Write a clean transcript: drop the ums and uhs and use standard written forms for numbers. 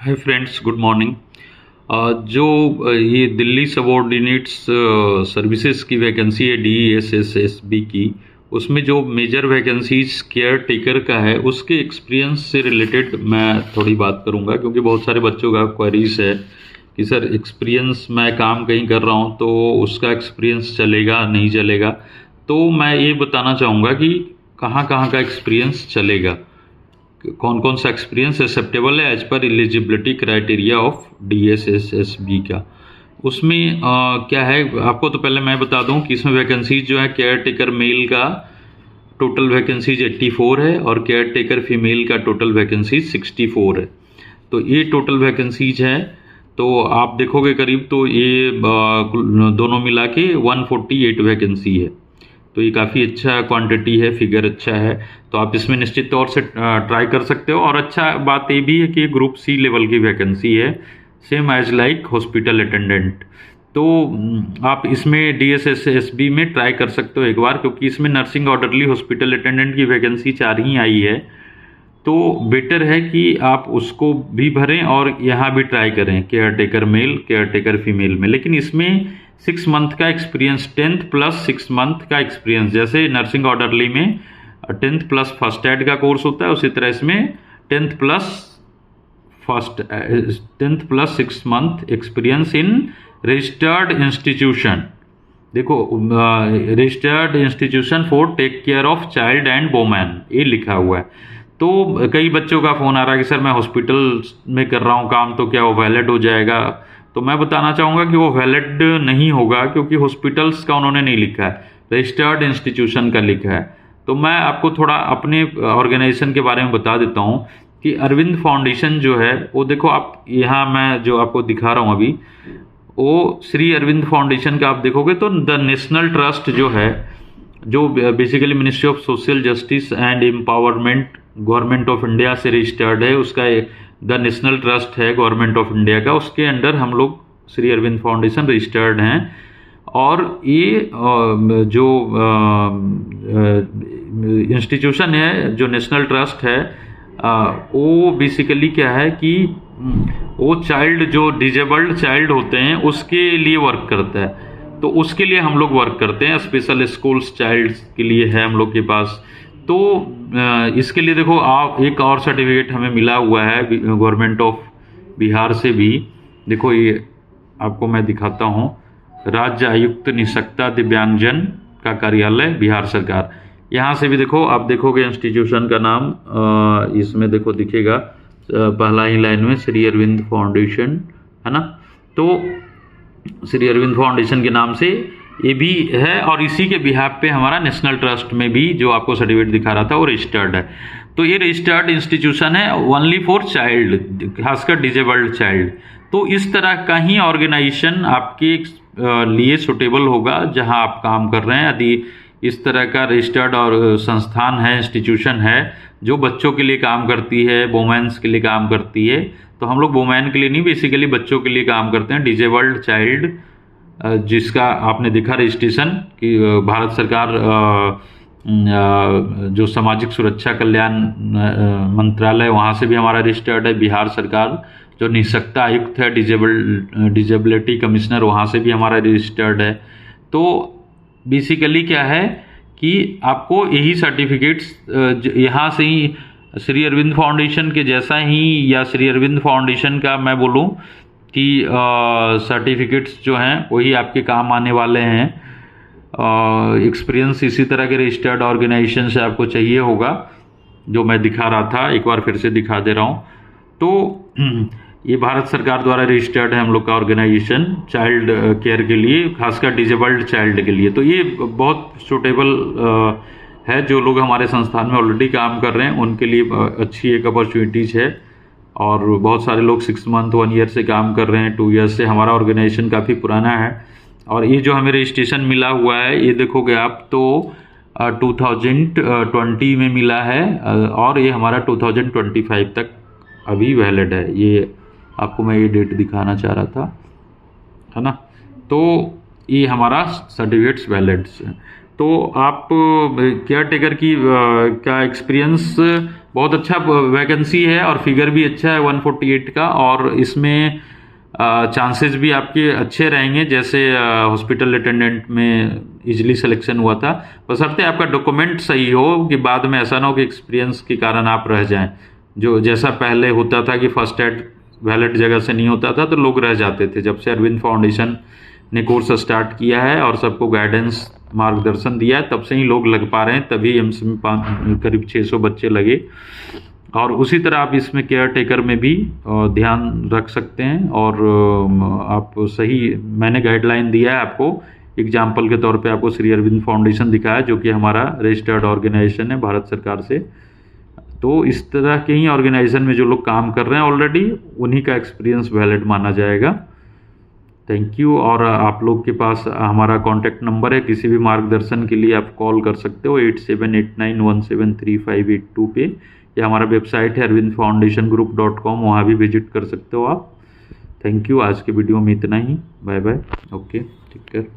Hi friends, good morning. ये Delhi subordinates services की vacancy है DSSSB की। उसमें जो मेजर वैकेंसीज केयर टेकर का है उसके एक्सपीरियंस से रिलेटेड मैं थोड़ी बात करूंगा, क्योंकि बहुत सारे बच्चों का क्वेरीज है कि सर एक्सपीरियंस, मैं काम कहीं कर रहा हूं तो उसका एक्सपीरियंस चलेगा नहीं चलेगा। तो मैं ये बताना चाहूँगा कि कहाँ कहाँ का एक्सपीरियंस चलेगा, कौन कौन सा एक्सपीरियंस एक्सेप्टेबल है as per eligibility criteria of DSSSB का। उसमें क्या है, आपको तो पहले मैं बता दूं कि इसमें वैकेंसीज जो है केयर टेकर मेल का टोटल वैकेंसीज 84 है और केयर टेकर फीमेल का टोटल वैकेंसीज 64 है। तो ये टोटल वैकेंसीज है। तो आप देखोगे करीब तो ये दोनों मिला के 148 वैकेंसी है। तो ये काफ़ी अच्छा क्वांटिटी है, फिगर अच्छा है। तो आप इसमें निश्चित तौर से ट्राई कर सकते हो। और अच्छा बात ये भी है कि ग्रुप C लेवल की वैकेंसी है, same as like hospital attendant. तो आप इसमें DSSSB में ट्राई कर सकते हो एक बार, क्योंकि इसमें नर्सिंग ऑर्डरली हॉस्पिटल अटेंडेंट की वैकेंसी 4 ही आई है। तो बेटर है कि आप उसको भी भरें और यहाँ भी ट्राई करें, caretaker male caretaker female में। लेकिन इसमें 6 मंथ का एक्सपीरियंस, 10th प्लस 6 मंथ का एक्सपीरियंस, जैसे नर्सिंग ऑर्डरली में 10th प्लस फर्स्ट एड का कोर्स होता है, उसी तरह इसमें 10th plus 6 month experience in registered institution. देखो, registered institution for take care of child and women, ये लिखा हुआ है। तो कई बच्चों का फ़ोन आ रहा है कि सर मैं हॉस्पिटल में कर रहा हूँ काम, तो क्या वो वैलिड हो जाएगा? तो मैं बताना चाहूँगा कि वो वैलिड नहीं होगा, क्योंकि हॉस्पिटल्स का उन्होंने नहीं लिखा है, रजिस्टर्ड इंस्टीट्यूशन का लिखा है। तो मैं आपको थोड़ा अपने ऑर्गेनाइजेशन के बारे में बता देता हूँ कि अरविंद फाउंडेशन जो है वो, देखो आप यहाँ मैं जो आपको दिखा रहा हूँ अभी, वो श्री अरविंद फाउंडेशन का आप देखोगे तो द नेशनल ट्रस्ट जो है, जो basically ministry of social justice and empowerment government of India से रजिस्टर्ड है, उसका द नेशनल ट्रस्ट है गवर्नमेंट ऑफ इंडिया का, उसके अंडर हम लोग श्री अरविंद फाउंडेशन रजिस्टर्ड हैं। और ये जो इंस्टीट्यूशन है, जो नेशनल ट्रस्ट है, वो बेसिकली क्या है कि वो चाइल्ड, जो डिजेबल्ड चाइल्ड होते हैं उसके लिए वर्क करता है। तो उसके लिए हम लोग वर्क करते हैं, स्पेशल स्कूल्स चाइल्ड के लिए है हम लोग के पास। तो इसके लिए देखो, आप एक और सर्टिफिकेट हमें मिला हुआ है गवर्नमेंट ऑफ बिहार से भी। देखो ये आपको मैं दिखाता हूँ, राज्य आयुक्त निःशक्ता दिव्यांगजन का कार्यालय बिहार सरकार, यहाँ से भी देखो, आप देखोगे इंस्टीट्यूशन का नाम इसमें देखो दिखेगा पहला ही लाइन में, श्री अरविंद फाउंडेशन, है ना। तो श्री अरविंद फाउंडेशन के नाम से ये भी है, और इसी के बिहाफ पे हमारा नेशनल ट्रस्ट में भी जो आपको सर्टिफिकेट दिखा रहा था वो रजिस्टर्ड है। तो ये रजिस्टर्ड इंस्टीट्यूशन है ओनली फॉर चाइल्ड, खासकर डिजेबल्ड चाइल्ड। तो इस तरह का ही ऑर्गेनाइजेशन आपके लिए सुटेबल होगा जहां आप काम कर रहे हैं। यदि इस तरह का रजिस्टर्ड और संस्थान है, इंस्टीट्यूशन है जो बच्चों के लिए काम करती है, वोमेन्स के लिए काम करती है, तो हम लोग वोमेन के लिए नहीं, बेसिकली बच्चों के लिए काम करते हैं, डिजेबल्ड चाइल्ड, जिसका आपने देखा रजिस्ट्रेशन कि भारत सरकार जो सामाजिक सुरक्षा कल्याण मंत्रालय, वहाँ से भी हमारा रजिस्टर्ड है। बिहार सरकार जो निःशक्ता आयुक्त है, डिजेबिलिटी कमिश्नर, वहाँ से भी हमारा रजिस्टर्ड है। तो बेसिकली क्या है कि आपको यही सर्टिफिकेट्स यहाँ से ही, श्री अरविंद फाउंडेशन के जैसा ही, या श्री अरविंद फाउंडेशन का मैं बोलूँ कि सर्टिफिकेट्स जो हैं वही आपके काम आने वाले हैं। एक्सपीरियंस इसी तरह के रजिस्टर्ड ऑर्गेनाइजेशन से आपको चाहिए होगा, जो मैं दिखा रहा था, एक बार फिर से दिखा दे रहा हूँ। तो ये भारत सरकार द्वारा रजिस्टर्ड है हम लोग का ऑर्गेनाइजेशन चाइल्ड केयर के लिए, खासकर डिजेबल्ड चाइल्ड के लिए। तो ये बहुत सूटेबल है, जो लोग हमारे संस्थान में ऑलरेडी काम कर रहे हैं उनके लिए अच्छी एक अपॉर्चुनिटीज़ है। और बहुत सारे लोग 6 मंथ 1 ईयर से काम कर रहे हैं, 2 ईयर से। हमारा ऑर्गेनाइजेशन काफ़ी पुराना है। और ये जो हमें रजिस्ट्रेशन मिला हुआ है, ये देखोगे आप तो 2020 में मिला है, और ये हमारा 2025 तक अभी वैलिड है। ये आपको मैं ये डेट दिखाना चाह रहा था, है ना। तो ये हमारा सर्टिफिकेट्स वैलिड है। तो आप केयर टेकर की का एक्सपीरियंस बहुत अच्छा वैकेंसी है और फिगर भी अच्छा है 148 का, और इसमें चांसेस भी आपके अच्छे रहेंगे, जैसे हॉस्पिटल अटेंडेंट में इजीली सिलेक्शन हुआ था। बशर्ते आपका डॉक्यूमेंट सही हो कि बाद में ऐसा ना हो कि एक्सपीरियंस के कारण आप रह जाएं, जो जैसा पहले होता था कि फर्स्ट एड वैलिड जगह से नहीं होता था तो लोग रह जाते थे। जब से अरविंद फाउंडेशन ने कोर्स स्टार्ट किया है और सबको गाइडेंस मार्गदर्शन दिया है, तब से ही लोग लग पा रहे हैं, तभी एम्स में करीब 600 बच्चे लगे। और उसी तरह आप इसमें केयर टेकर में भी ध्यान रख सकते हैं, और आप सही, मैंने गाइडलाइन दिया है आपको, एग्जाम्पल के तौर पे आपको श्री अरविंद फाउंडेशन दिखाया जो कि हमारा रजिस्टर्ड ऑर्गेनाइजेशन है भारत सरकार से। तो इस तरह के ही ऑर्गेनाइजेशन में जो लोग काम कर रहे हैं ऑलरेडी, उन्हीं का एक्सपीरियंस वैलिड माना जाएगा। Thank you. और आप लोग के पास हमारा कॉन्टैक्ट नंबर है, किसी भी मार्गदर्शन के लिए आप कॉल कर सकते हो 8789173582 पे, या हमारा वेबसाइट है arvindfoundationgroup.com, वहाँ भी विजिट कर सकते हो आप। Thank you. आज के वीडियो में इतना ही। Bye bye. Okay, take care.